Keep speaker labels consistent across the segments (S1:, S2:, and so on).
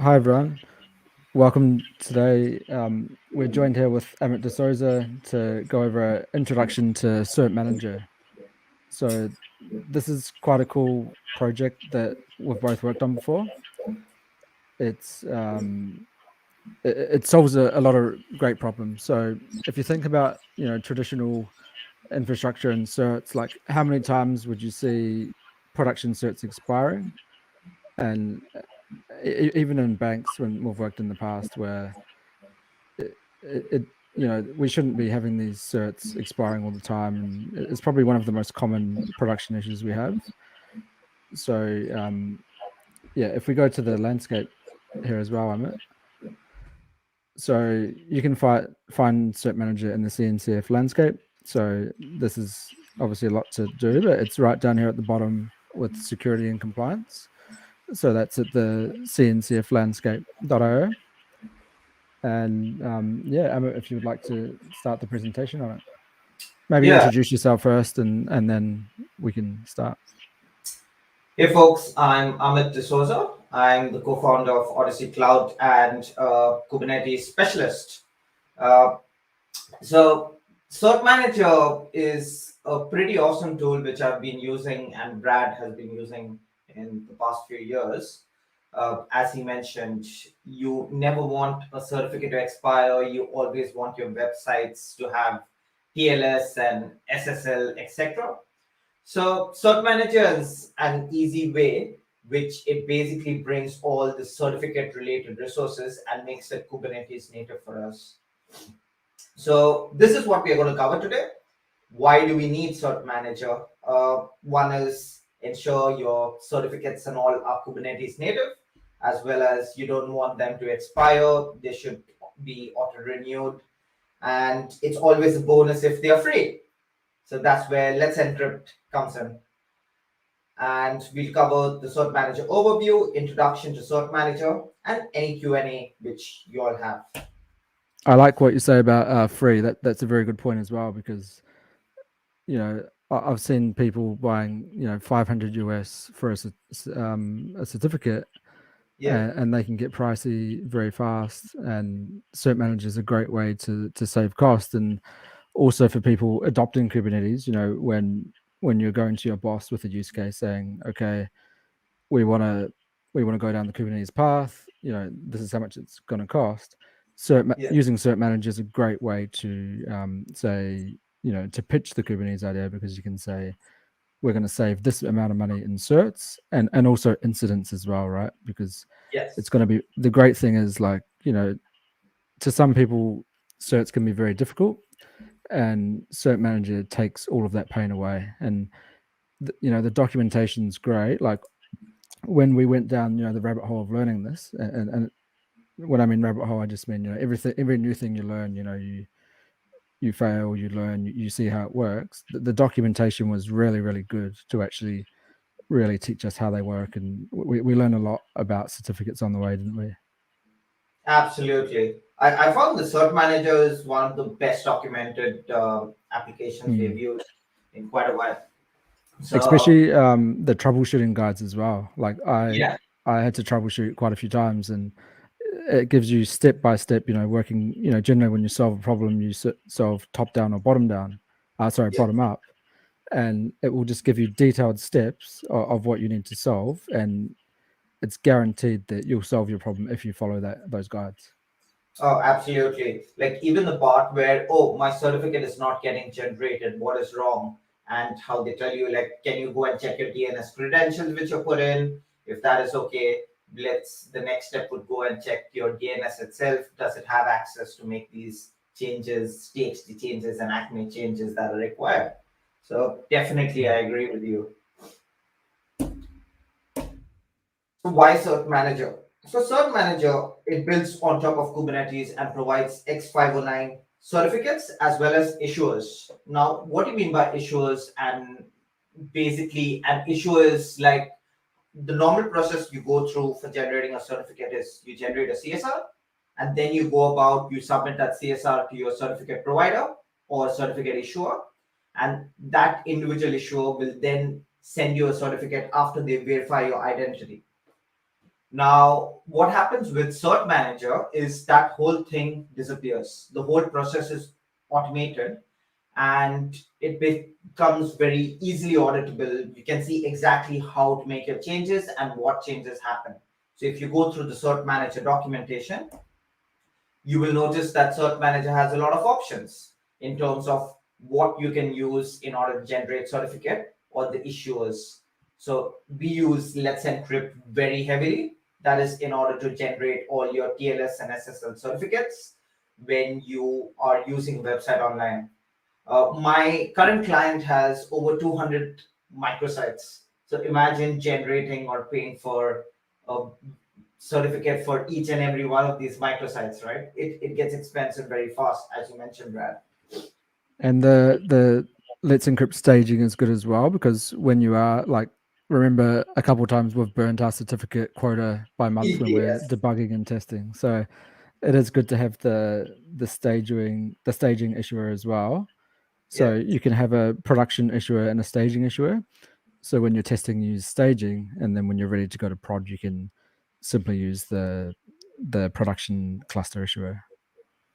S1: Hi everyone, welcome today. We're joined here with Amit DSouza to go over an introduction to Cert Manager. So this is quite a cool project that we've both worked on before. It solves a lot of great problems. So if you think about traditional infrastructure and certs, like how many times would you see production certs expiring? And even in banks, when we've worked in the past, where it we shouldn't be having these certs expiring all the time, and it's probably one of the most common production issues we have. So yeah, if we go to the landscape here as well, Amit, so you can find Cert Manager in the CNCF landscape. So this is obviously a lot to do, but it's right down here at the bottom with security and compliance. So that's at the CNCF landscape.io. And yeah, Amit, if you would like to start the presentation on it. Maybe
S2: Yeah.
S1: introduce yourself first, and then we can start.
S2: Hey folks, I'm Amit DSouza. I'm the co-founder of Odyssey Cloud and Kubernetes specialist. Uh, so Cert Manager is a pretty awesome tool which I've been using and Brad has been using in the past few years. As he mentioned, you never want a certificate to expire. You always want your websites to have TLS and SSL, etc. So Cert Manager is an easy way, which it basically brings all the certificate related resources and makes it Kubernetes native for us. So this is what we are going to cover today. Why do we need Cert Manager? One is ensure your certificates and all are Kubernetes native, as well as you don't want them to expire. They should be auto renewed. And it's always a bonus if they are free. So that's where Let's Encrypt comes in. And we'll cover the Cert Manager overview, introduction to Cert Manager, and any Q&A which you all have.
S1: I like what you say about free. That's a very good point as well, because I've seen people buying 500 US for a certificate,
S2: Yeah.
S1: and they can get pricey very fast. And Cert Manager is a great way to save cost, and also for people adopting Kubernetes. When you're going to your boss with a use case saying, okay, we want to go down the Kubernetes path. This is how much it's going to cost.
S2: Yeah.
S1: Using Cert Manager is a great way to say, to pitch the Kubernetes idea, because you can say, we're going to save this amount of money in certs and also incidents as well, right? Because it's
S2: Yes.
S1: going to be, the great thing is, like, to some people, certs can be very difficult, and Cert Manager takes all of that pain away. And the documentation's great. Like, when we went down, the rabbit hole of learning this, and when I mean rabbit hole, I just mean, every new thing you learn, you fail, you learn, you see how it works. The documentation was really, really good to actually really teach us how they work, and we learned a lot about certificates on the way, didn't we?
S2: Absolutely. I found the Cert Manager is one of the best documented applications we've used in quite a while. So,
S1: Especially the troubleshooting guides as well. Like,
S2: yeah.
S1: I had to troubleshoot quite a few times, and it gives you step by step, working, generally when you solve a problem, you solve top down or bottom down,
S2: Yeah.
S1: bottom up, and it will just give you detailed steps of what you need to solve, and it's guaranteed that you'll solve your problem if you follow those guides.
S2: Oh, absolutely. Like even the part where, oh, my certificate is not getting generated, what is wrong? And how they tell you, like, can you go and check your DNS credentials which you put in? If that is okay, the next step would go and check your DNS itself. Does it have access to make these changes, TXT changes, and ACME changes that are required? So definitely, I agree with you. So why Cert Manager? So Cert Manager, it builds on top of Kubernetes and provides X509 certificates as well as issuers. Now, what do you mean by issuers? And basically, an issuer is like the normal process you go through for generating a certificate is you generate a CSR, and then you go about, you submit that CSR to your certificate provider or certificate issuer, and that individual issuer will then send you a certificate after they verify your identity. Now, what happens with Cert Manager is that whole thing disappears. The whole process is automated and it becomes very easily auditable. You can see exactly how to make your changes and what changes happen. So if you go through the Cert Manager documentation, you will notice that Cert Manager has a lot of options in terms of what you can use in order to generate certificate or the issuers. So we use Let's Encrypt very heavily. That is in order to generate all your TLS and SSL certificates when you are using website online. My current client has over 200 microsites. So imagine generating or paying for a certificate for each and every one of these microsites, right? It gets expensive very fast, as you mentioned, Brad.
S1: And the Let's Encrypt staging is good as well, because when you are like, remember a couple of times we've burnt our certificate quota by month when we're
S2: Yes.
S1: debugging and testing. So it is good to have the staging issuer as well. So
S2: Yeah.
S1: you can have a production issuer and a staging issuer. So when you're testing, you use staging, and then when you're ready to go to prod, you can simply use the production cluster issuer.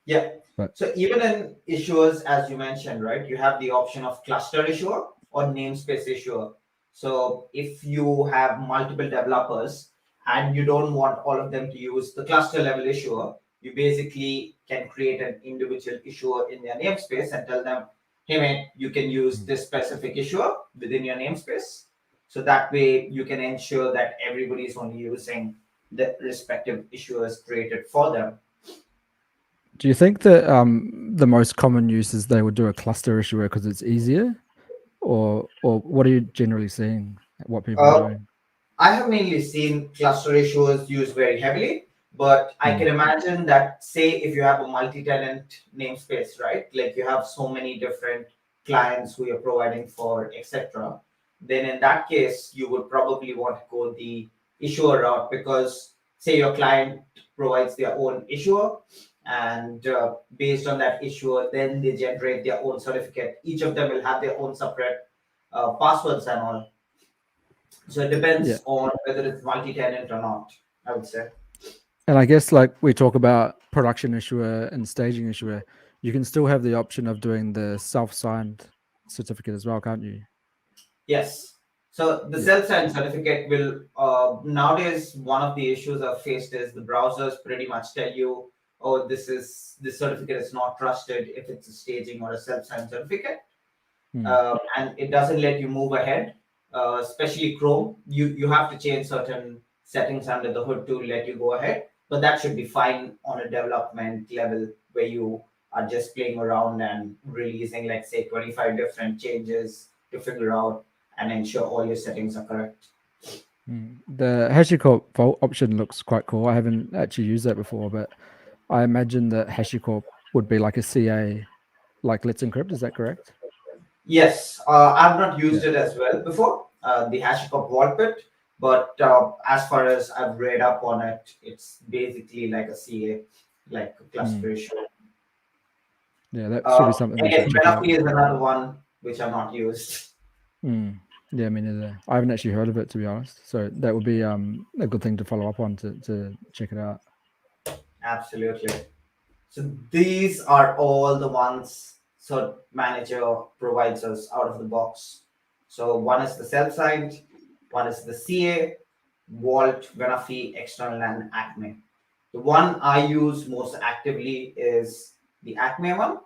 S2: Yeah.
S1: But
S2: So even in issuers, as you mentioned, right, you have the option of cluster issuer or namespace issuer. So if you have multiple developers and you don't want all of them to use the cluster level issuer, you basically can create an individual issuer in their namespace and tell them, hey man, you can use this specific issuer within your namespace. So that way you can ensure that everybody is only using the respective issuers created for them.
S1: do you think that the most common use is they would do a cluster issuer because it's easier, or what are you generally seeing? What people are
S2: Uh,
S1: doing?
S2: I have mainly seen cluster issuers used very heavily, but I can
S1: Mm.
S2: imagine that, say, if you have a multi-tenant namespace, right? Like you have so many different clients who you're providing for, etc. Then in that case, you would probably want to go the issuer route because, say, your client provides their own issuer, and based on that issuer, then they generate their own certificate. Each of them will have their own separate passwords and all. So it
S1: Yeah.
S2: depends on whether it's multi-tenant or not, I would say.
S1: And I guess like we talk about production issuer and staging issuer, you can still have the option of doing the self-signed certificate as well, can't you?
S2: Yes. So the
S1: Yeah.
S2: self-signed certificate will, nowadays, one of the issues I've faced is the browsers pretty much tell you, oh, this certificate is not trusted if it's a staging or a self-signed certificate.
S1: Mm.
S2: And it doesn't let you move ahead, especially Chrome. You have to change certain settings under the hood to let you go ahead, but that should be fine on a development level where you are just playing around and releasing, like, say, 25 different changes to figure out and ensure all your settings are correct.
S1: Mm. The HashiCorp Vault option looks quite cool. I haven't actually used that before, but I imagine that HashiCorp would be like a CA, like Let's Encrypt. Is that correct?
S2: Yes, I've not used
S1: Yeah.
S2: it as well before, the HashiCorp Vault bit, but as far as I've read up on it, it's basically like a CA, like a
S1: Mm.
S2: cluster issue.
S1: Yeah, that should be something we
S2: Again,
S1: should check out.
S2: Venafi is another one which I've not used.
S1: Mm. Yeah, me neither. I haven't actually heard of it, to be honest. So that would be a good thing to follow up on to check it out.
S2: Absolutely. So these are all the ones Cert Manager provides us out of the box. So one is the self-signed, one is the CA, Vault, Venafi, External, and Acme. The one I use most actively is the Acme one.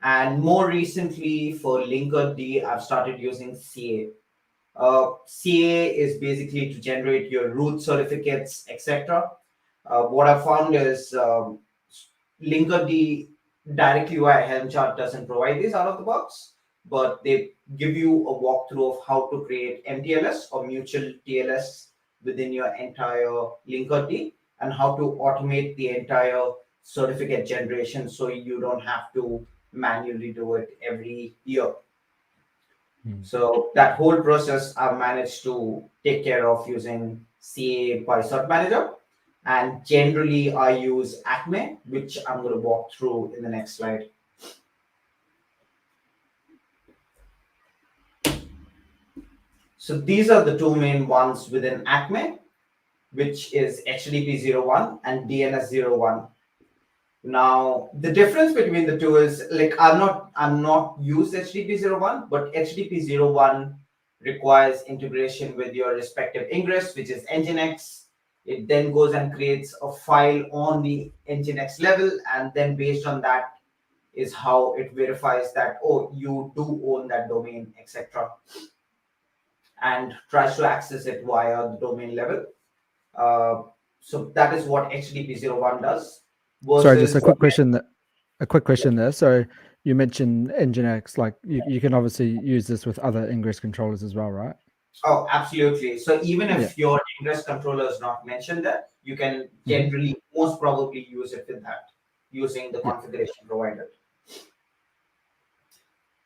S2: And more recently for Linkerd, I've started using CA. CA is basically to generate your root certificates, etc. What I found is Linkerd directly via Helm chart doesn't provide this out of the box, but they give you a walkthrough of how to create MTLS or mutual TLS within your entire Linkerd and how to automate the entire certificate generation so you don't have to manually do it every year.
S1: Mm.
S2: So that whole process I've managed to take care of using CA by Cert Manager. And generally I use Acme, which I'm going to walk through in the next slide. So these are the two main ones within Acme. which is HTTP 01 and DNS 01. Now, the difference between the two is, like, I'm not used HTTP 01, but HTTP 01 requires integration with your respective ingress, which is Nginx. It then goes and creates a file on the Nginx level, and then based on that is how it verifies that, oh, you do own that domain, etc., and tries to access it via the domain level. So that is what HTTP 01 does.
S1: Sorry, just a quick question. A quick question there. So you mentioned Nginx, like you can obviously use this with other ingress controllers as well, right?
S2: Oh, absolutely. So even if your ingress controller is not mentioned there, you can generally most probably use it with that using the configuration provided.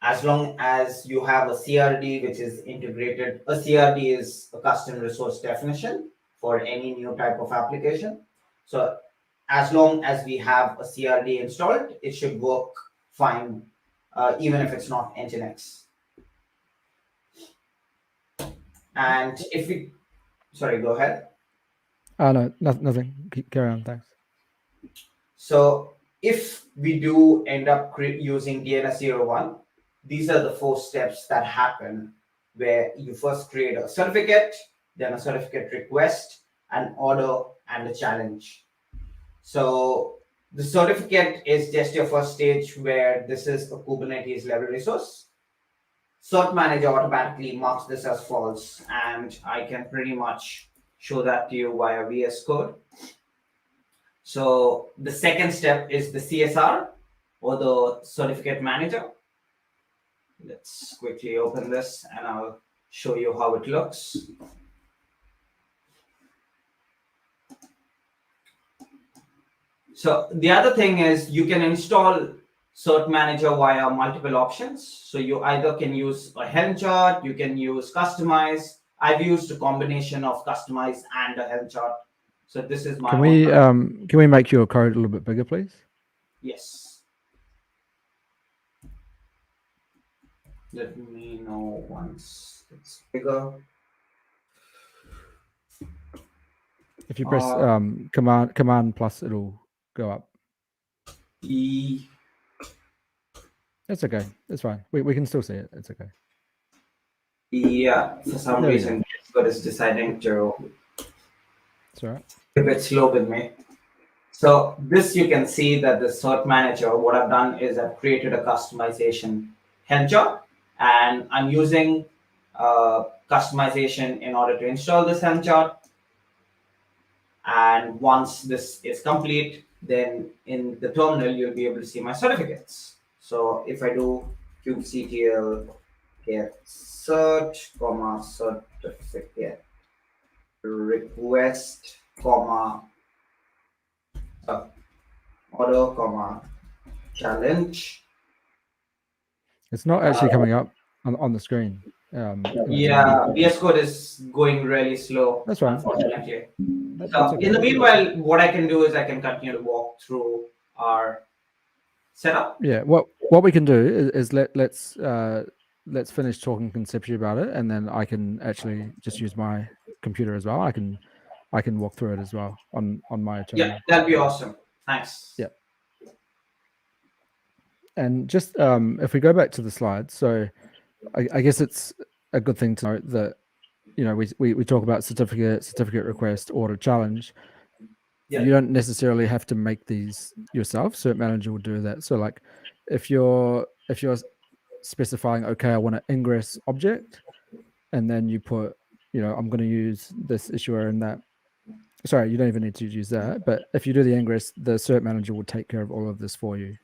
S2: As long as you have a CRD which is integrated. A CRD is a custom resource definition for any new type of application. So as long as we have a CRD installed, it should work fine, even if it's not Nginx. And if we, sorry, go ahead.
S1: No, nothing. Carry on, thanks.
S2: So if we do end up using DNS01, these are the 4 steps that happen, where you first create a certificate, then a certificate request, an order, and a challenge. So the certificate is just your first stage, where this is a Kubernetes level resource. Cert Manager automatically marks this as false, and I can pretty much show that to you via VS Code. So the second step is the CSR, or the certificate manager. Let's quickly open this and I'll show you how it looks. So the other thing is you can install Cert Manager via multiple options. So you either can use a Helm chart, you can use customize. I've used a combination of customize and a Helm chart. So this is my.
S1: Can we make your code a little bit bigger, please?
S2: Yes. Let me know once it's bigger.
S1: If you press command plus, it'll go up.
S2: E.
S1: That's okay. It's fine. We can still see it. It's okay.
S2: Yeah, for some reason, Discord is deciding to.
S1: It's all right.
S2: A bit slow with me. So this, you can see that the Cert Manager, what I've done is I've created a customization Helm chart, and I'm using customization in order to install this Helm chart. And once this is complete, then in the terminal, you'll be able to see my certificates. So if I do kubectl get cert, certificate request, order, challenge.
S1: It's not actually coming up on the screen.
S2: Yeah, VS Code is going really slow.
S1: That's right.
S2: Unfortunately.
S1: That's
S2: So
S1: okay.
S2: in the meanwhile, what I can do is I can continue to walk through our setup.
S1: Yeah. What we can do is let's finish talking conceptually about it, and then I can actually just use my computer as well. I can walk through it as well on my terminal.
S2: Yeah, that'd be awesome. Thanks.
S1: Yeah. And just if we go back to the slides, so I guess it's a good thing to note that, you know, we talk about certificate request, order, challenge. Yeah. You don't necessarily have to make these yourself. Cert Manager will do that. So like if you're specifying, okay, I want an ingress object, and then you put, you know, I'm going to use this issuer and that. Sorry, you don't even need to use that. But if you do the ingress, the Cert Manager will take care of all of this for you.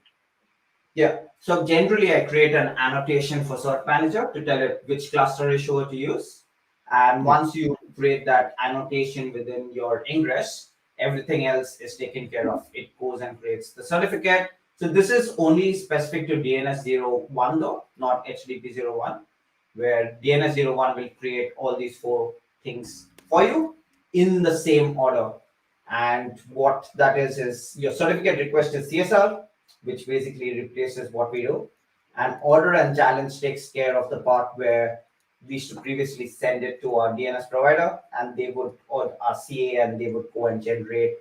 S2: Yeah. So generally, I create an annotation for Cert Manager to tell it which cluster issuer to use. And once you create that annotation within your ingress, everything else is taken care of. It goes and creates the certificate. So this is only specific to DNS01 though, not HTTP01, where DNS01 will create all these 4 things for you in the same order. And what that is your certificate request is CSR, which basically replaces what we do. And order and challenge takes care of the part where we used to previously send it to our DNS provider, and they would, or our CA, and they would go and generate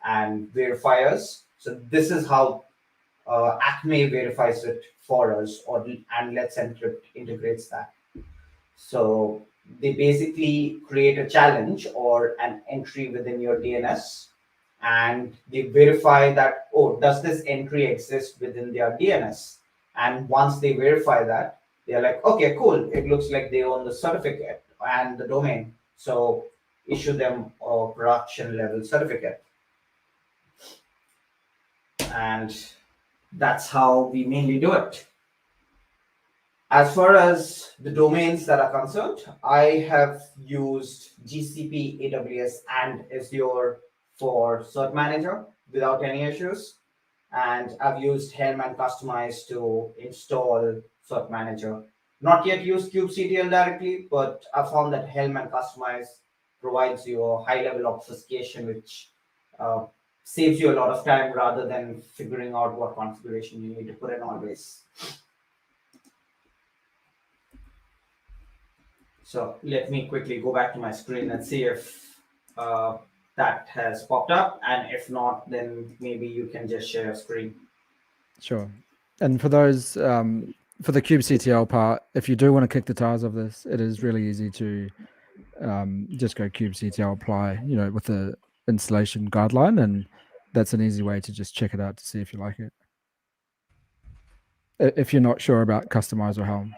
S2: and verify us. So this is how Acme verifies it for us, and Let's Encrypt integrates that. So they basically create a challenge or an entry within your DNS, and they verify that, oh, does this entry exist within their DNS? And once they verify that, they're like, okay, cool, it looks like they own the certificate and the domain, so issue them a production level certificate. And that's how we mainly do it. As far as the domains that are concerned, I have used GCP, AWS, and Azure for Cert Manager without any issues. And I've used Helm and Customize to install Cert Manager. Not yet used Cubectl directly, but I found that Helm and Customize provides you a high level obfuscation, which saves you a lot of time rather than figuring out what configuration you need to put in always. So let me quickly go back to my screen and see if that has popped up. And if not, then maybe you can just share a screen.
S1: Sure. And for those, for the kubectl part, if you do want to kick the tires of this, it is really easy to just go kubectl apply, with the installation guideline, and that's an easy way to just check it out to see if you like it. If you're not sure about Customize or Helm.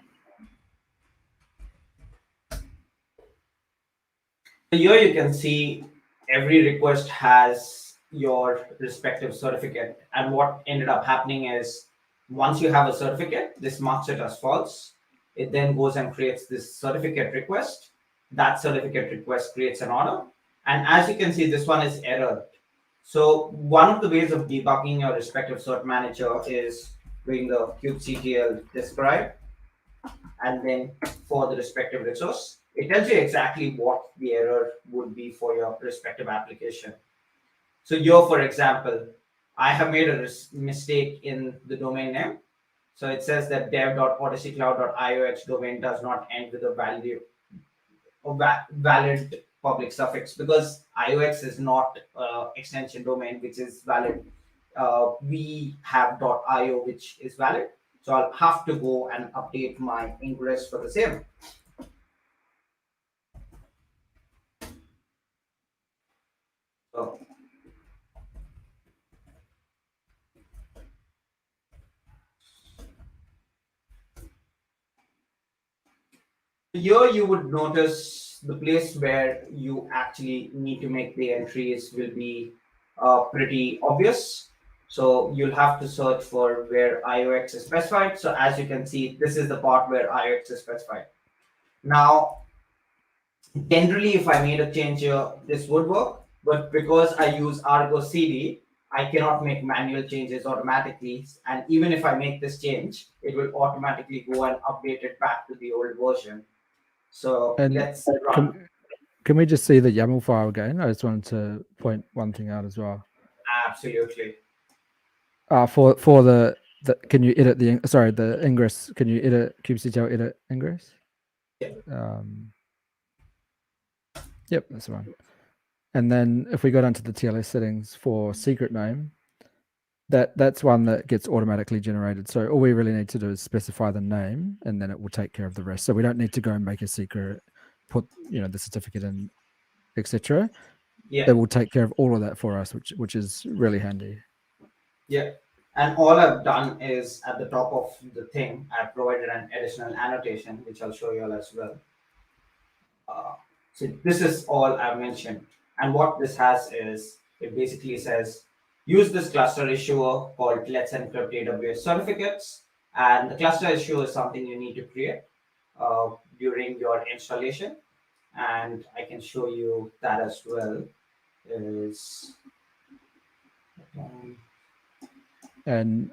S2: Here you can see every request has your respective certificate. And what ended up happening is once you have a certificate, this marks it as false. It then goes and creates this certificate request. That certificate request creates an order. And as you can see, this one is errored. So one of the ways of debugging your respective cert manager is doing the kubectl describe, and then for the respective resource, it tells you exactly what the error would be for your respective application. So here, for example, I have made a mistake in the domain name. So it says that dev.odysseycloud.iox domain does not end with a value or valid public suffix, because iox is not extension domain which is valid. We have .io which is valid. So I'll have to go and update my ingress for the same. So here you would notice the place where you actually need to make the entries will be pretty obvious. So you'll have to search for where iox is specified. So as you can see, this is the part where iox is specified. Now, generally, if I made a change here, this would work. But because I use Argo CD, I cannot make manual changes automatically. And even if I make this change, it will automatically go and update it back to the old version. So let's run.
S1: Can we just see the YAML file again? I just wanted to point one thing out as well.
S2: Absolutely.
S1: For the can you edit the ingress? Can you edit kubectl edit ingress?
S2: Yeah.
S1: Yep, that's the one. And then if we go down to the TLS settings for secret name, that's one that gets automatically generated. So all we really need to do is specify the name, and then it will take care of the rest. So we don't need to go and make a secret, put the certificate in, etc.
S2: Yeah.
S1: It will take care of all of that for us, which is really handy.
S2: Yeah. And all I've done is at the top of the thing, I've provided an additional annotation, which I'll show you all as well. So this is all I've mentioned. And what this has is, it basically says, use this cluster issuer called Let's Encrypt AWS certificates. And the cluster issuer is something you need to create during your installation. And I can show you that as well.
S1: And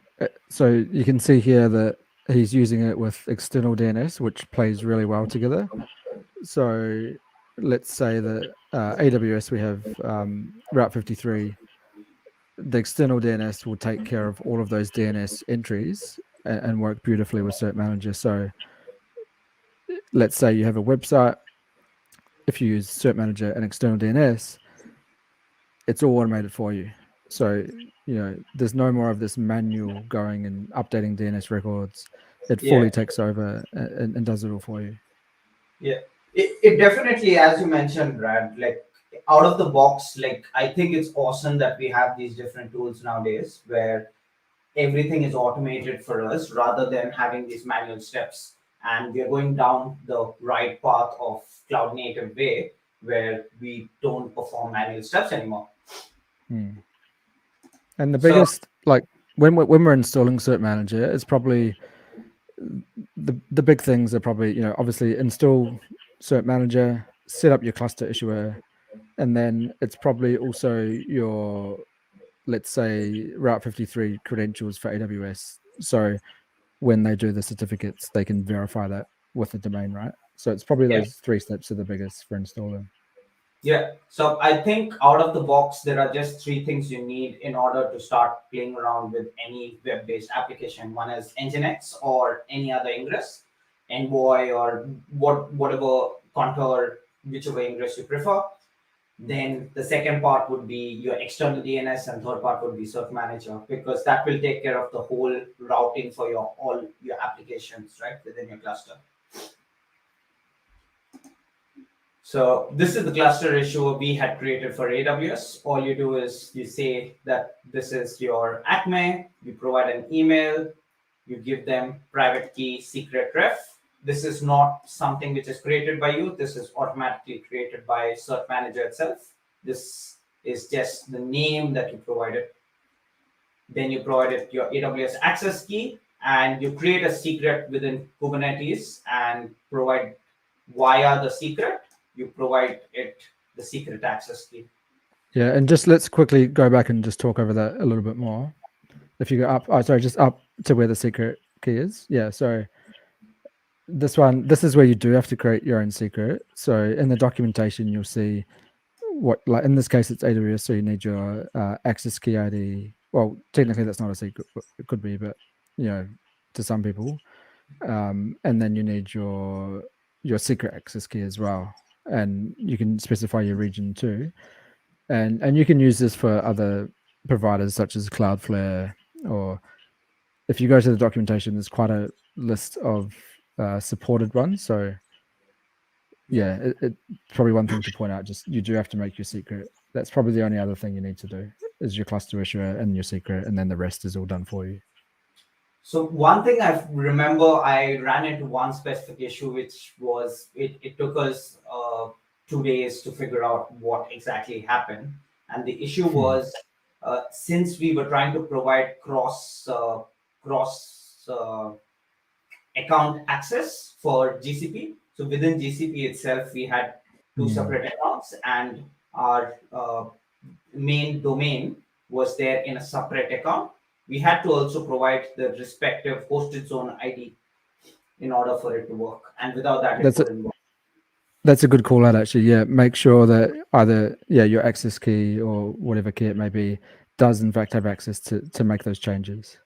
S1: so you can see here that he's using it with external DNS, which plays really well together. So let's say that AWS, we have Route 53. The external DNS will take care of all of those DNS entries and work beautifully with Cert Manager. So let's say you have a website, if you use Cert Manager and external DNS, it's all automated for you. So, there's no more of this manual going and updating DNS records. It fully
S2: Yeah.
S1: takes over and does it all for you.
S2: Yeah, it definitely, as you mentioned, Brad, like out of the box, like I think it's awesome that we have these different tools nowadays where everything is automated for us rather than having these manual steps. And we are going down the right path of cloud native way where we don't perform manual steps anymore.
S1: Hmm. And the
S2: So
S1: biggest, like when we're installing Cert Manager, it's probably the big things are probably, obviously install Cert Manager, set up your cluster issuer, and then it's probably also your, let's say, Route 53 credentials for AWS. So when they do the certificates, they can verify that with the domain, right? So it's probably
S2: yeah,
S1: those 3 steps are the biggest for installing.
S2: yeah. So I think out of the box, there are just three things you need in order to start playing around with any web-based application. One is Nginx or any other ingress, Envoy or whatever Contour, whichever ingress you prefer. Then the second part would be your external DNS, and third part would be Cert Manager, because that will take care of the whole routing for all your applications, right, within your cluster. So this is the cluster issue we had created for AWS. All you do is you say that this is your Acme, you provide an email, you give them private key secret ref. This is not something which is created by you. This is automatically created by Cert Manager itself. This is just the name that you provided. Then you provided your AWS access key, and you create a secret within Kubernetes and provide via the secret, you provide it the secret access key.
S1: Yeah, and just let's quickly go back and just talk over that a little bit more. If you go up, just up to where the secret key is. Yeah, so this is where you do have to create your own secret. So in the documentation, you'll see what, like in this case, it's AWS, so you need your access key ID. Well, technically that's not a secret, but it could be, but to some people. And then you need your secret access key as well, and you can specify your region too. And you can use this for other providers such as Cloudflare, or if you go to the documentation, there's quite a list of supported ones. So yeah, it's probably one thing to point out. Just you do have to make your secret. That's probably the only other thing you need to do is your cluster issuer and your secret, and then the rest is all done for you.
S2: So one thing I remember, I ran into one specific issue, which was it took us 2 days to figure out what exactly happened. And the issue was since we were trying to provide cross account access for GCP. So within GCP itself, we had two separate accounts, and our main domain was there in a separate account. We had to also provide the respective hosted zone ID in order for it to work, and without that, it wouldn't work.
S1: That's a good call out, actually. Yeah, make sure that either your access key or whatever key it may be does in fact have access to make those changes.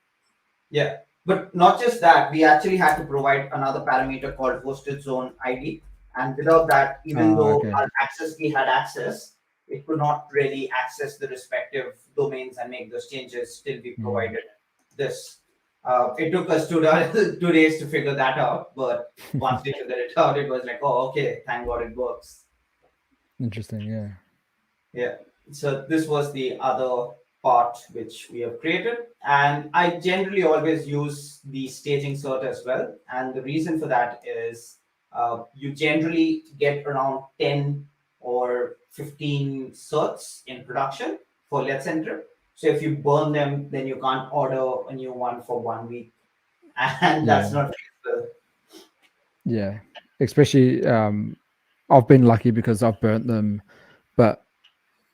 S2: Yeah, but not just that, we actually had to provide another parameter called hosted zone ID, and without that, even though
S1: Okay.
S2: our access key had access, it could not really access the respective domains and make those changes till we provided this. It took us 2 days to figure that out, but once we figured it out, it was like, oh, okay, thank God it works.
S1: Interesting. Yeah.
S2: Yeah. So this was the other part which we have created, and I generally always use the staging cert as well. And the reason for that is you generally get around 10 or 15 certs in production for Let's Encrypt. So if you burn them, then you can't order a new one for 1 week, and that's not feasible.
S1: Yeah, especially I've been lucky because I've burnt them, but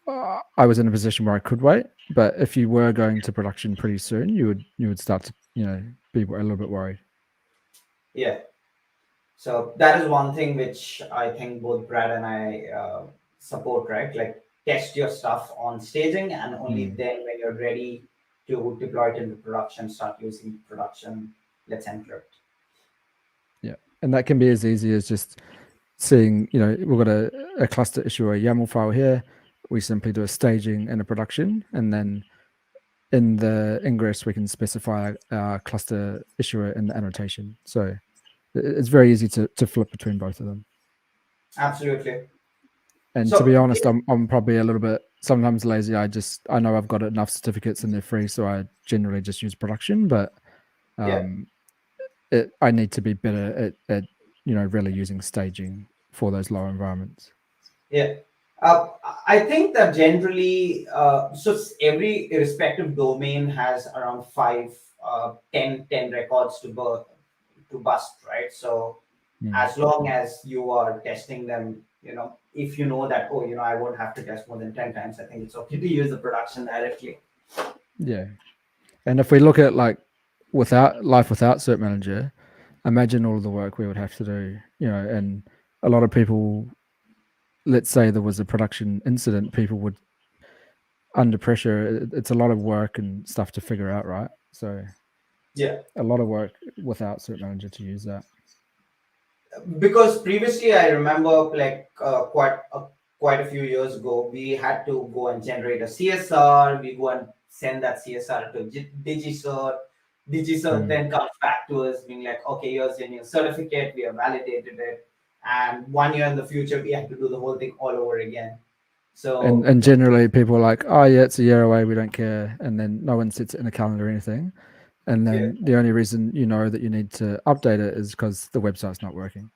S1: I was in a position where I could wait. But if you were going to production pretty soon, you would start to be a little bit worried.
S2: Yeah. So that is one thing which I think both Brad and I support, right? Like test your stuff on staging, and only then, when you're ready to deploy it into production, start using production Let's Encrypt.
S1: Yeah, And that can be as easy as just seeing, we've got a cluster issue, a YAML file here. We simply do a staging and a production, and then in the ingress, we can specify our cluster issuer in the annotation. So it's very easy to flip between both of them.
S2: Absolutely.
S1: And
S2: So
S1: to be honest, I'm probably a little bit sometimes lazy. I know I've got enough certificates and they're free, so I generally just use production. But I need to be better at really using staging for those lower environments.
S2: Yeah. I think that generally, so every respective domain has around 10 records to bust, right? So as long as you are testing them, if you know that, I won't have to test more than 10 times, I think it's okay to use the production directly.
S1: Yeah. And if we look at like without Cert Manager, imagine all of the work we would have to do, and a lot of people, let's say there was a production incident, people would under pressure, it's a lot of work and stuff to figure out, right? So
S2: yeah,
S1: a lot of work without Cert Manager to use that.
S2: Because previously I remember like quite a few years ago, we had to go and generate a CSR. We go and send that CSR to DigiCert. DigiCert then comes back to us being like, okay, here's your new certificate. We have validated it. And 1 year in the future, we have to do the whole thing all over again. So
S1: and generally people are like, oh yeah, it's a year away, we don't care. And then no one sits it in a calendar or anything. And then the only reason you know that you need to update it is because the website's not working.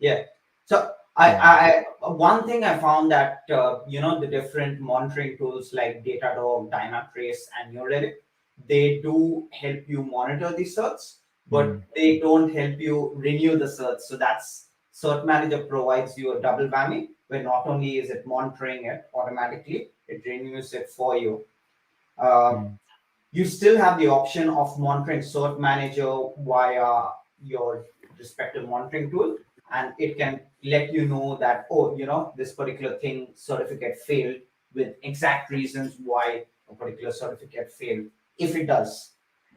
S2: Yeah. So I one thing I found that the different monitoring tools like Datadog, Dynatrace, and New Relic, they do help you monitor the certs, but they don't help you renew the certs. So that's Cert Manager provides you a double whammy, where not only is it monitoring it automatically, it renews it for you. You still have the option of monitoring Cert Manager via your respective monitoring tool, and it can let you know that, this particular thing certificate failed with exact reasons why a particular certificate failed, if it does.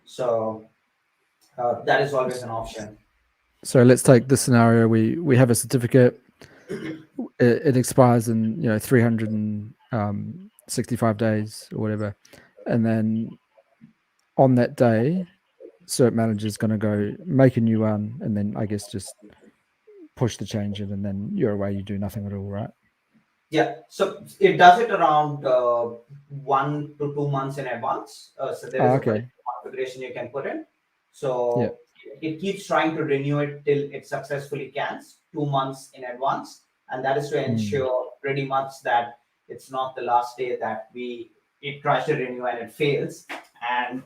S2: So that is always an option.
S1: So let's take this scenario. We have a certificate. It expires in 365 days or whatever, and then on that day, Cert Manager is going to go make a new one, and then I guess just push the change in, and then you're away. You do nothing at all, right?
S2: Yeah, so it does it around 1 to 2 months in advance. So there is a particular configuration you can put in. So it keeps trying to renew it till it successfully cans 2 months in advance, and that is to ensure pretty much that it's not the last day that it tries to renew and it fails, and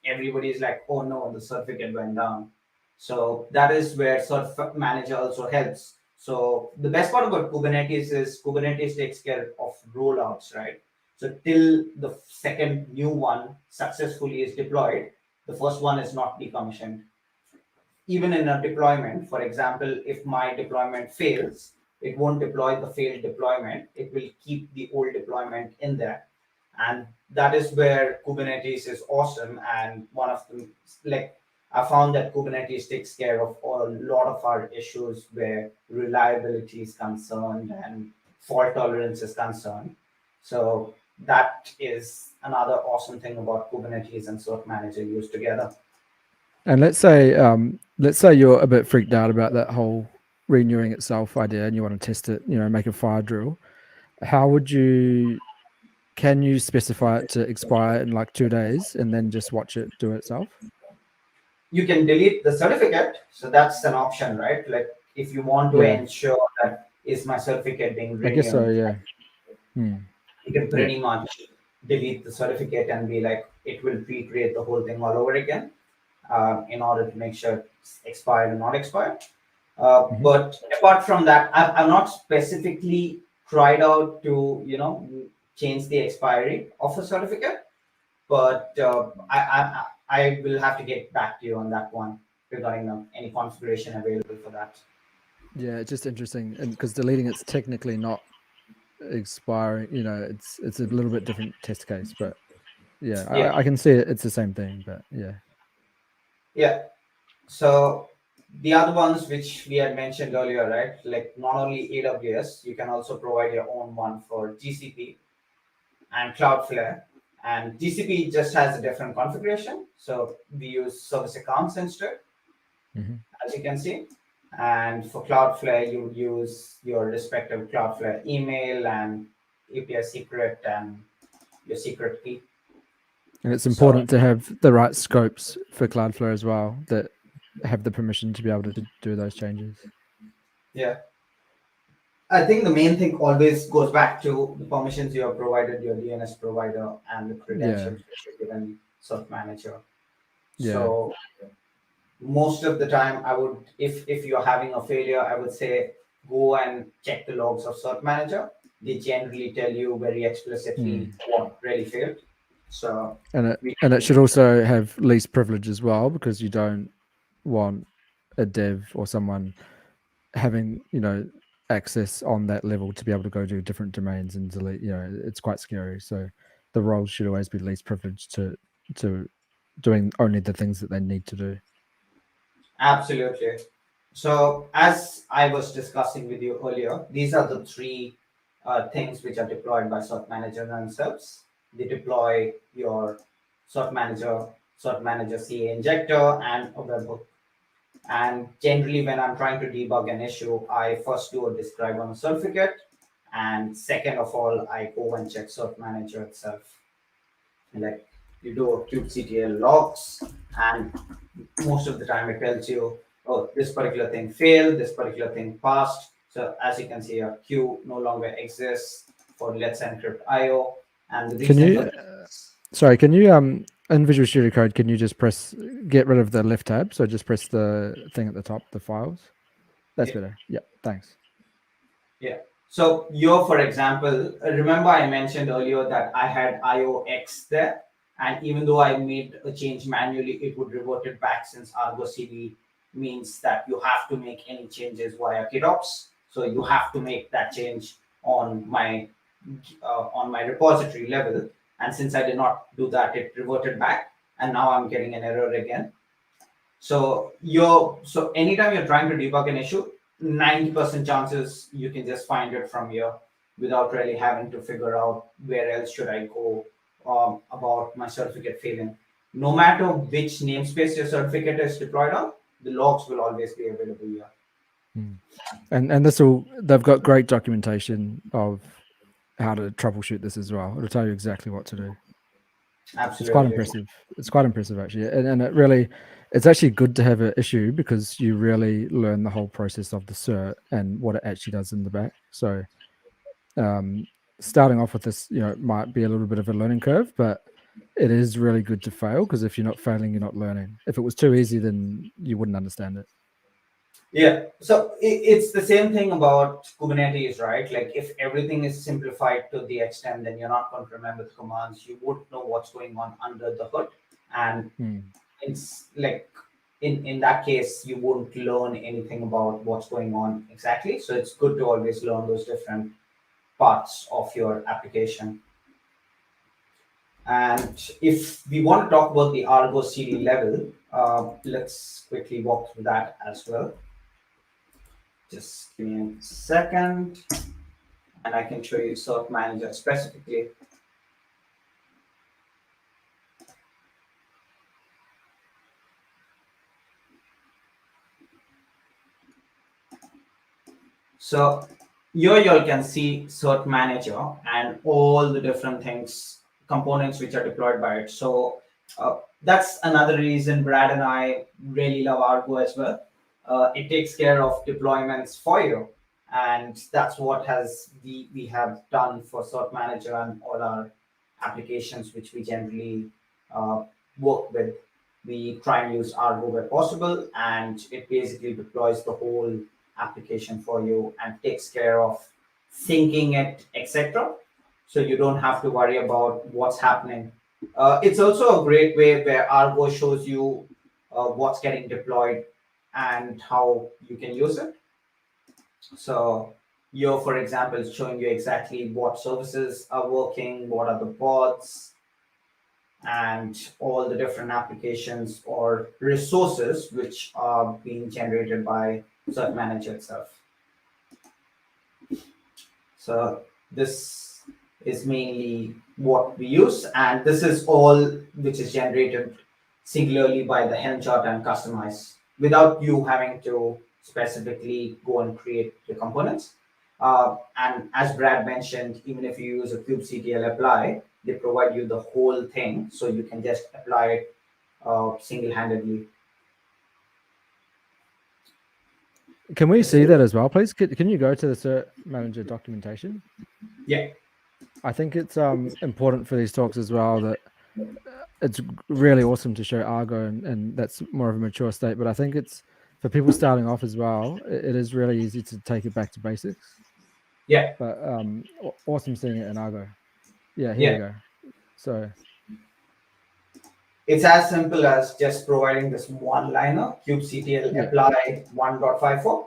S2: everybody's like, oh no, the certificate went down. So that is where Cert Manager also helps. So the best part about Kubernetes is Kubernetes takes care of rollouts, right? So till the second new one successfully is deployed, the first one is not decommissioned. Even in a deployment, for example, if my deployment fails, it won't deploy the failed deployment. It will keep the old deployment in there. And that is where Kubernetes is awesome. And one of them, like, I found that Kubernetes takes care of a lot of our issues where reliability is concerned and fault tolerance is concerned. So that is another awesome thing about Kubernetes and Cert Manager used together.
S1: And let's say you're a bit freaked out about that whole renewing itself idea, and you want to test it, make a fire drill. Can you specify it to expire in like 2 days and then just watch it do it itself?
S2: You can delete the certificate. So that's an option, right? Like if you want to ensure that is my certificate being renewed.
S1: I guess so, yeah.
S2: You can pretty much delete the certificate and be like, it will recreate the whole thing all over again in order to make sure it's expired and not expired. But apart from that, I've not specifically tried out to, change the expiry of a certificate, but I will have to get back to you on that one regarding any configuration available for that.
S1: Yeah, it's just interesting, and because deleting it's technically not expiring, it's a little bit different test case, but I can see it. It's the same thing, but yeah.
S2: So the other ones which we had mentioned earlier, right? Like not only AWS, you can also provide your own one for GCP and Cloudflare. And GCP just has a different configuration. So we use service accounts instead, as you can see. And for Cloudflare, you would use your respective Cloudflare email and API secret and your secret key.
S1: And it's important to have the right scopes for Cloudflare as well that have the permission to be able to do those changes.
S2: Yeah. I think the main thing always goes back to the permissions you have provided your DNS provider and the credentials which you've given Cert Manager. So most of the time, I would, if you're having a failure, I would say go and check the logs of Cert Manager. They generally tell you very explicitly what really failed. So
S1: and it should also have least privilege as well, because you don't want a dev or someone having access on that level to be able to go to different domains and delete. It's quite scary. So the roles should always be least privileged to doing only the things that they need to do.
S2: Absolutely. So as I was discussing with you earlier, these are the three things which are deployed by Cert Manager themselves. They deploy your Cert Manager CA injector, and a webhook. And generally, when I'm trying to debug an issue, I first do a describe on a certificate, and second of all, I go and check Cert Manager itself. Like you do a kubectl logs, and most of the time it tells you, oh, this particular thing failed, this particular thing passed. So as you can see, a queue no longer exists for Let's Encrypt IO. And the reason
S1: can you in Visual Studio Code, can you just get rid of the left tab? So just press the thing at the top, the files. That's better. Yeah, thanks.
S2: Yeah. So for example, remember I mentioned earlier that I had IOX there, and even though I made a change manually, it would revert it back, since Argo CD means that you have to make any changes via GitOps. So you have to make that change on my repository level. And since I did not do that, it reverted back, and now I'm getting an error again. So anytime you're trying to debug an issue, 90% chances you can just find it from here without really having to figure out where else should I go about my certificate failing. No matter which namespace your certificate is deployed on, the logs will always be available here.
S1: And they've got great documentation of how to troubleshoot this as well. It'll tell you exactly what to do.
S2: Absolutely.
S1: It's quite impressive. It's quite impressive, actually. And it's actually good to have an issue, because you really learn the whole process of the cert and what it actually does in the back. So starting off with this, might be a little bit of a learning curve, but it is really good to fail, because if you're not failing, you're not learning. If it was too easy, then you wouldn't understand it.
S2: Yeah, so it's the same thing about Kubernetes, right? Like if everything is simplified to the extent, then you're not going to remember the commands. You wouldn't know what's going on under the hood. And it's like in that case, you wouldn't learn anything about what's going on exactly. So it's good to always learn those different parts of your application. And if we want to talk about the Argo CD level, let's quickly walk through that as well. Just give me a second, and I can show you Cert Manager specifically. So here you all can see Cert Manager and all the different components which are deployed by it. So that's another reason Brad and I really love Argo as well. It takes care of deployments for you, and that's what we have done for Cert Manager and all our applications which we generally work with. We try and use Argo where possible, and it basically deploys the whole application for you and takes care of syncing it, etc. So you don't have to worry about what's happening. It's also a great way where Argo shows you what's getting deployed and how you can use it. So here, for example, is showing you exactly what services are working, what are the pods, and all the different applications or resources which are being generated by Cert Manager itself. So this is mainly what we use, and this is all which is generated singularly by the Helm chart and customize without you having to specifically go and create the components. And as Brad mentioned, even if you use a Kubectl apply, they provide you the whole thing, so you can just apply it single-handedly.
S1: Can we see that as well, please? Can you go to the Cert Manager documentation?
S2: Yeah.
S1: I think it's important for these talks as well that it's really awesome to show Argo, and that's more of a mature state. But I think it's for people starting off as well. It is really easy to take it back to basics.
S2: Yeah.
S1: But awesome seeing it in Argo. Yeah, here we go. So
S2: it's as simple as just providing this one-liner, Kubectl apply 1.54.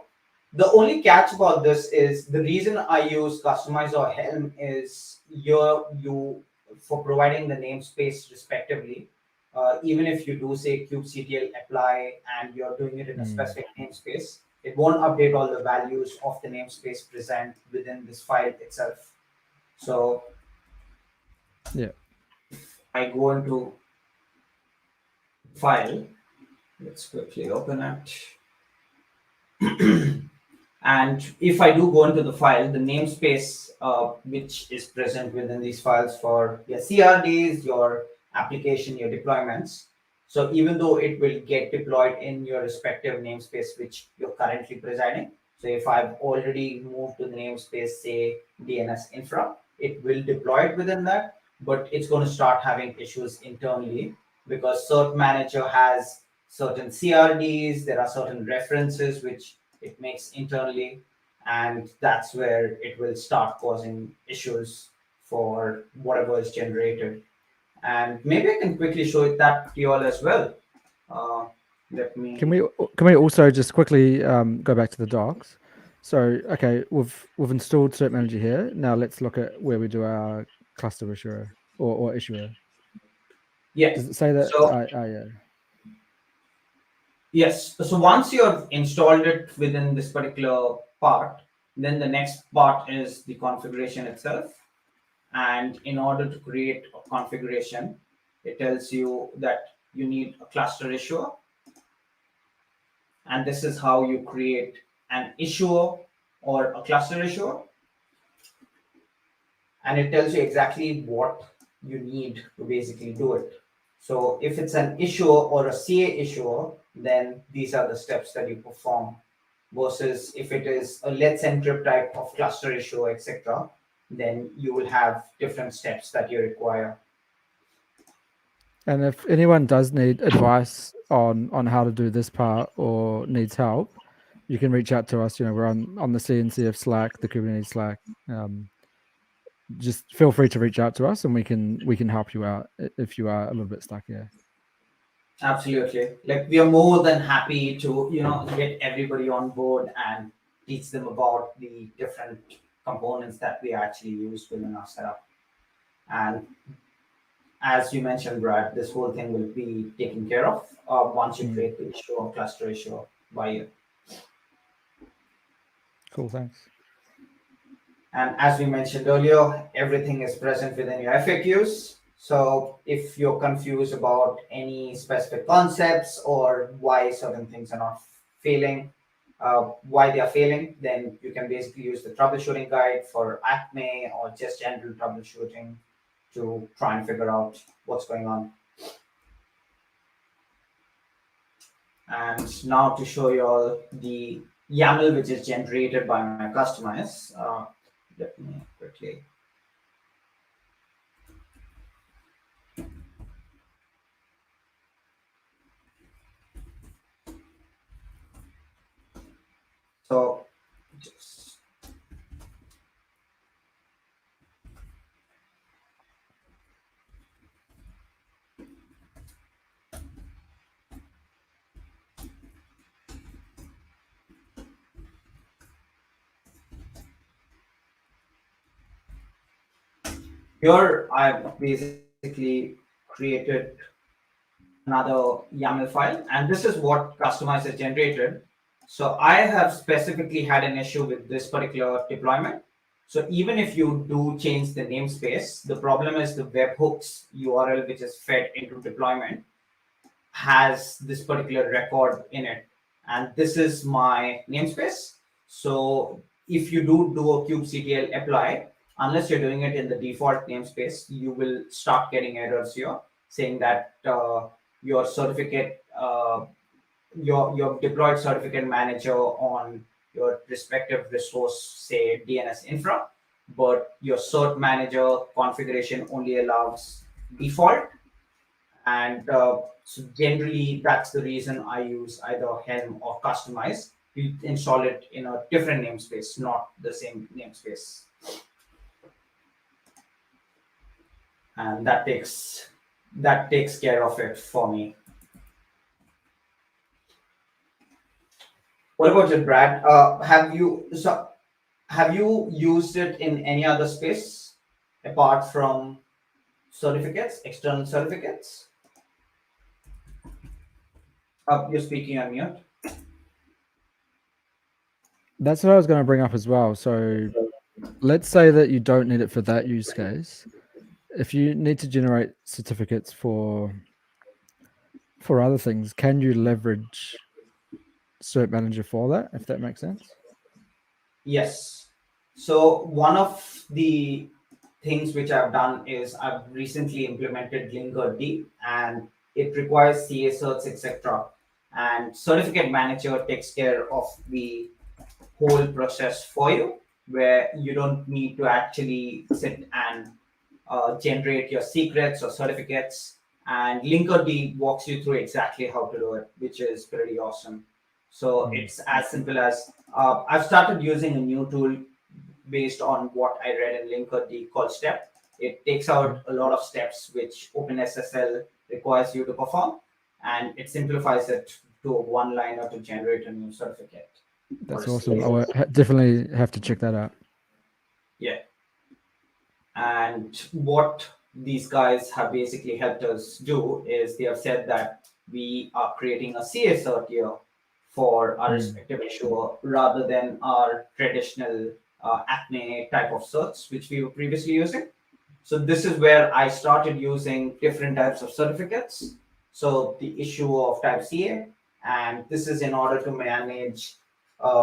S2: The only catch about this is the reason I use customize or Helm is you for providing the namespace respectively. Even if you do say Kubectl apply and you're doing it in a specific namespace, it won't update all the values of the namespace present within this file itself. So
S1: yeah,
S2: I go into file. Let's quickly open it. And if I do go into the file, the namespace which is present within these files for your CRDs, your application, your deployments. So even though it will get deployed in your respective namespace which you're currently presiding. So if I've already moved to the namespace, say DNS infra, it will deploy it within that, but it's going to start having issues internally because Cert Manager has certain CRDs, there are certain references which it makes internally, and that's where it will start causing issues for whatever is generated. And maybe I can quickly show that to you all as well. Let me.
S1: Can we also just quickly go back to the docs? So okay, we've installed Cert Manager here. Now let's look at where we do our cluster issuer or issuer.
S2: Yeah.
S1: Does it say that?
S2: So,
S1: yeah.
S2: Yes. So once you've installed it within this particular part, then the next part is the configuration itself. And in order to create a configuration, it tells you that you need a cluster issuer. And this is how you create an issuer or a cluster issuer. And it tells you exactly what you need to basically do it. So if it's an issuer or a CA issuer, then these are the steps that you perform. Versus if it is a Let's Encrypt type of cluster issuer, etc., then you will have different steps that you require.
S1: And if anyone does need advice on how to do this part or needs help, you can reach out to us. We're on the CNCF Slack, the Kubernetes Slack. Just feel free to reach out to us, and we can help you out if you are a little bit stuck here.
S2: Absolutely. Like we are more than happy to get everybody on board and teach them about the different components that we actually use within our setup. And as you mentioned, Brad, this whole thing will be taken care of once you create the issue or cluster issue by you.
S1: Cool, thanks.
S2: And as we mentioned earlier, everything is present within your FAQs. So if you're confused about any specific concepts or why certain things are not failing, why they are failing, then you can basically use the troubleshooting guide for Acme or just general troubleshooting to try and figure out what's going on. And now to show you all the YAML which is generated by my customers. Let me quickly. So just here I've basically created another YAML file, and this is what customizer generated. So I have specifically had an issue with this particular deployment. So even if you do change the namespace, the problem is the webhooks URL, which is fed into deployment, has this particular record in it. And this is my namespace. So if you do a kubectl apply, unless you're doing it in the default namespace, you will start getting errors here saying that your certificate, your deployed certificate manager on your respective resource, say DNS infra, but your cert manager configuration only allows default. And so generally, that's the reason I use either Helm or Customize. You install it in a different namespace, not the same namespace. And that takes care of it for me. What about you, Brad? Have you used it in any other space apart from certificates, external certificates? You're speaking on mute.
S1: That's what I was going to bring up as well. So let's say that you don't need it for that use case. If you need to generate certificates for other things, can you leverage Cert Manager for that, if that makes sense?
S2: Yes. So one of the things which I've done is I've recently implemented Linkerd, and it requires CA certs, etc. And Certificate Manager takes care of the whole process for you, where you don't need to actually sit and generate your secrets or certificates. And Linkerd walks you through exactly how to do it, which is pretty awesome. So it's as simple as I've started using a new tool based on what I read in Linkerd called Step. It takes out a lot of steps which OpenSSL requires you to perform, and it simplifies it to a one-liner to generate a new certificate.
S1: That's awesome. I will definitely have to check that out.
S2: Yeah. And what these guys have basically helped us do is they have said that we are creating a CA cert here for our respective issuer rather than our traditional Acme type of certs, which we were previously using. So this is where I started using different types of certificates. So the issuer of type CA, and this is in order to manage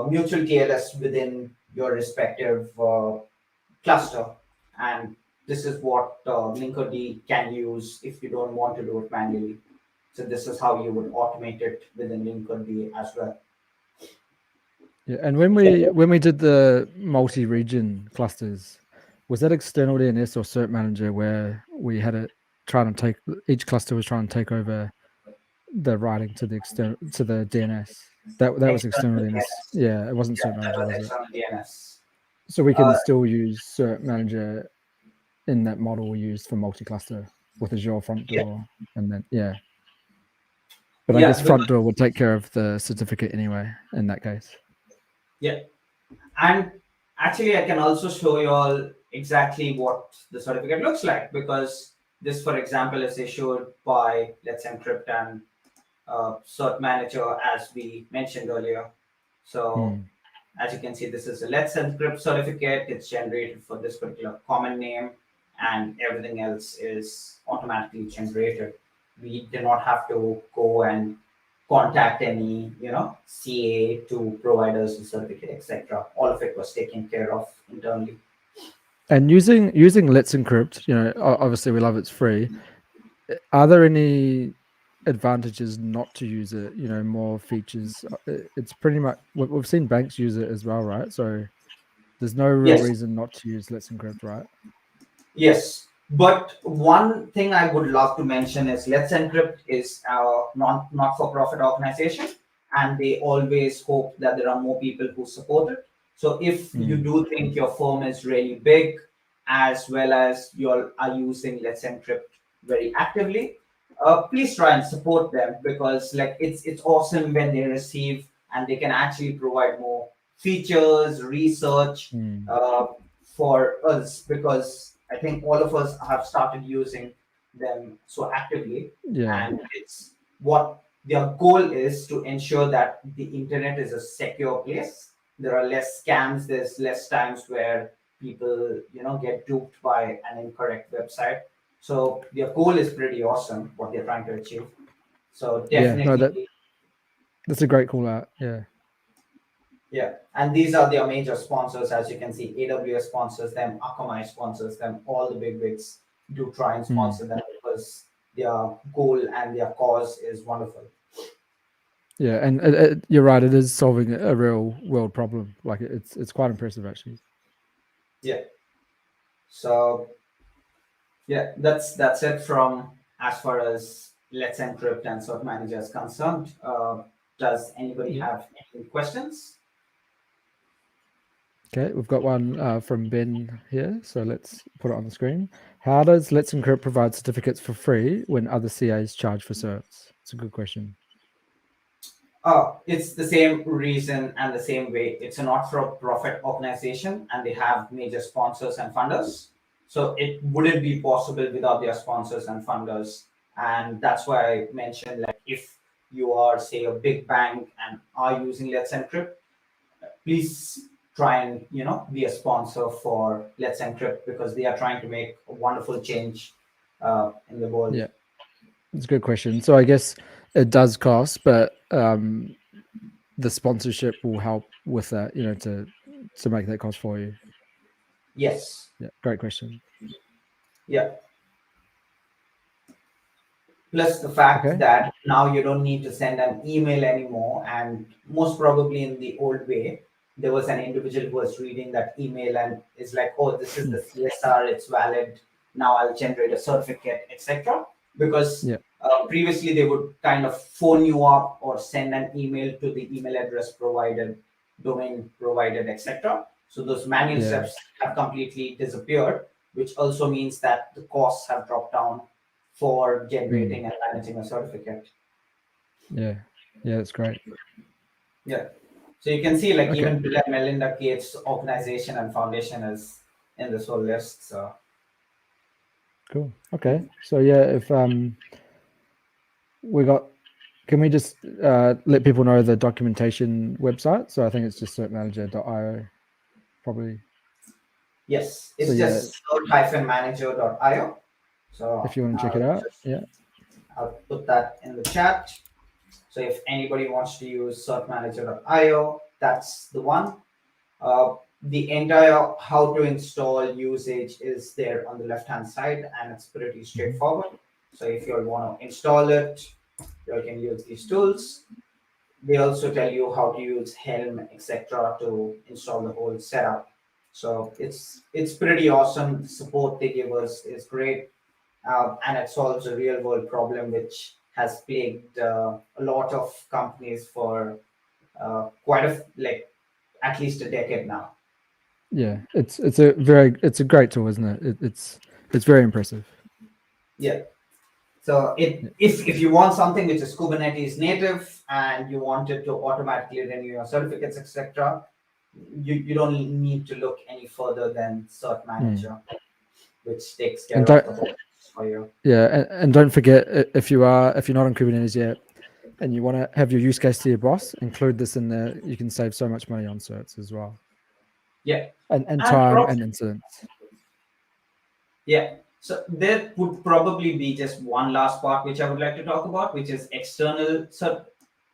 S2: mutual TLS within your respective cluster. And this is what Linkerd can use if you don't want to do it manually. So this is how you would automate it within Linkerd as well.
S1: Yeah, and when we did the multi-region clusters, was that external DNS or Cert Manager where we had it trying to take each cluster was trying to take over the writing to the DNS? That was external DNS. Yeah, it wasn't Cert Manager, was it?
S2: DNS.
S1: So we can still use Cert Manager in that model we used for multi-cluster with Azure front door, and then But I guess front door would take care of the certificate anyway in that case.
S2: Yeah, and actually I can also show you all exactly what the certificate looks like, because this, for example, is issued by Let's Encrypt and Cert Manager, as we mentioned earlier. So as you can see, this is a Let's Encrypt certificate. It's generated for this particular common name, and everything else is automatically generated. We do not have to go and contact any, CA to provide us a certificate, etc. All of it was taken care of internally.
S1: And using Let's Encrypt, obviously we love it's free. Are there any advantages not to use it? More features. It's pretty much we've seen banks use it as well, right? So there's no real reason not to use Let's Encrypt, right?
S2: Yes. But one thing I would love to mention is Let's Encrypt is our not-for-profit organization, and they always hope that there are more people who support it. So if you do think your firm is really big, as well as you are using Let's Encrypt very actively, please try and support them, because it's awesome when they receive and they can actually provide more features, research for us, because I think all of us have started using them so actively.
S1: Yeah.
S2: And it's what their goal is, to ensure that the internet is a secure place. There are less scams. There's less times where people, get duped by an incorrect website. So their goal is pretty awesome, what they're trying to achieve. So
S1: Yeah. No,
S2: definitely,
S1: that's a great call out. Yeah.
S2: yeah. And these are their major sponsors. As you can see, AWS sponsors them, Akamai sponsors them, all the big wigs do try and sponsor them, because their goal and their cause is wonderful.
S1: Yeah, and you're right. It is solving a real world problem. Like it's quite impressive, actually.
S2: Yeah. So yeah, that's it from as far as Let's Encrypt and Cert Manager is concerned. Does anybody
S1: Yeah.
S2: have any questions?
S1: Okay, we've got one from Ben here, so let's put it on the screen. How does Let's Encrypt provide certificates for free when other CAs charge for certs? It's a good question.
S2: Oh, it's the same reason and the same way. It's a not-for-profit organization, and they have major sponsors and funders. So it wouldn't be possible without their sponsors and funders. And that's why I mentioned, like, if you are, say, a big bank and are using Let's Encrypt, please try and be a sponsor for Let's Encrypt, because they are trying to make a wonderful change in the world.
S1: Yeah, it's a good question. So I guess it does cost, but the sponsorship will help with that, to make that cost for you.
S2: Yes.
S1: Yeah, great question.
S2: Yeah. Plus the fact
S1: Okay.
S2: that now you don't need to send an email anymore, and most probably in the old way, there was an individual who was reading that email and is like, oh, this is the CSR, it's valid, now I'll generate a certificate, etc. Because
S1: Yeah.
S2: previously they would kind of phone you up or send an email to the email address provided, domain provided, etc. So those manual
S1: Yeah.
S2: steps have completely disappeared, which also means that the costs have dropped down for generating and managing a certificate.
S1: Yeah. Yeah, that's great.
S2: Yeah. So you can see, like,
S1: Okay.
S2: even Bill and Melinda Gates organization and foundation is in this whole list. So
S1: Cool. Okay. So yeah, if can we just let people know the documentation website? So I think it's just certmanager.io, probably.
S2: yes, it's
S1: So yeah,
S2: just cert-manager.io. So
S1: if you want to check it out, yeah.
S2: I'll put that in the chat. So if anybody wants to use certmanager.io, that's the one. The entire how to install usage is there on the left-hand side, and it's pretty straightforward. So if you want to install it, you can use these tools. They also tell you how to use Helm, etc., to install the whole setup. So it's pretty awesome. The support they give us is great, and it solves a real-world problem which has plagued a lot of companies for quite at least a decade now.
S1: Yeah, it's a great tool, isn't it? It's very impressive.
S2: Yeah. So if you want something which is Kubernetes native and you want it to automatically renew your certificates, etc., you don't need to look any further than Cert Manager, which takes care of the whole for you.
S1: Yeah, and don't forget, if you're not on Kubernetes yet and you want to have your use case to your boss, include this in there. You can save so much money on certs as well.
S2: Yeah.
S1: And time and incidents.
S2: Yeah. So there would probably be just one last part which I would like to talk about, which is external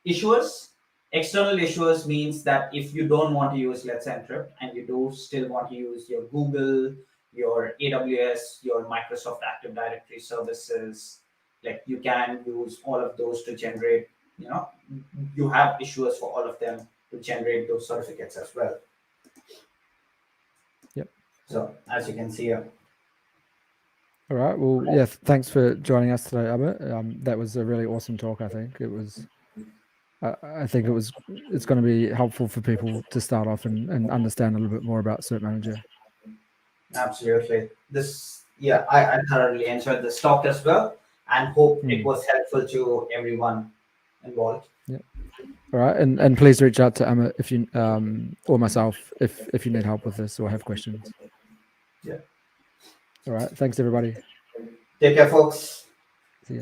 S2: issuers. External issuers means that if you don't want to use Let's Encrypt and you do still want to use your Google, your AWS, your Microsoft Active Directory services, like, you can use all of those to generate, you have issuers for all of them to generate those certificates as well.
S1: Yep.
S2: So as you can see here.
S1: All right. Well, yeah. Thanks for joining us today, Amit. That was a really awesome talk. I think it was. I think it's going to be helpful for people to start off and understand a little bit more about Cert Manager.
S2: Absolutely. I thoroughly enjoyed this talk as well, and hope it was helpful to everyone involved.
S1: Yeah. All right, and please reach out to Amit if you or myself if you need help with this or have questions.
S2: Yeah.
S1: All right. Thanks, everybody.
S2: Take care, folks.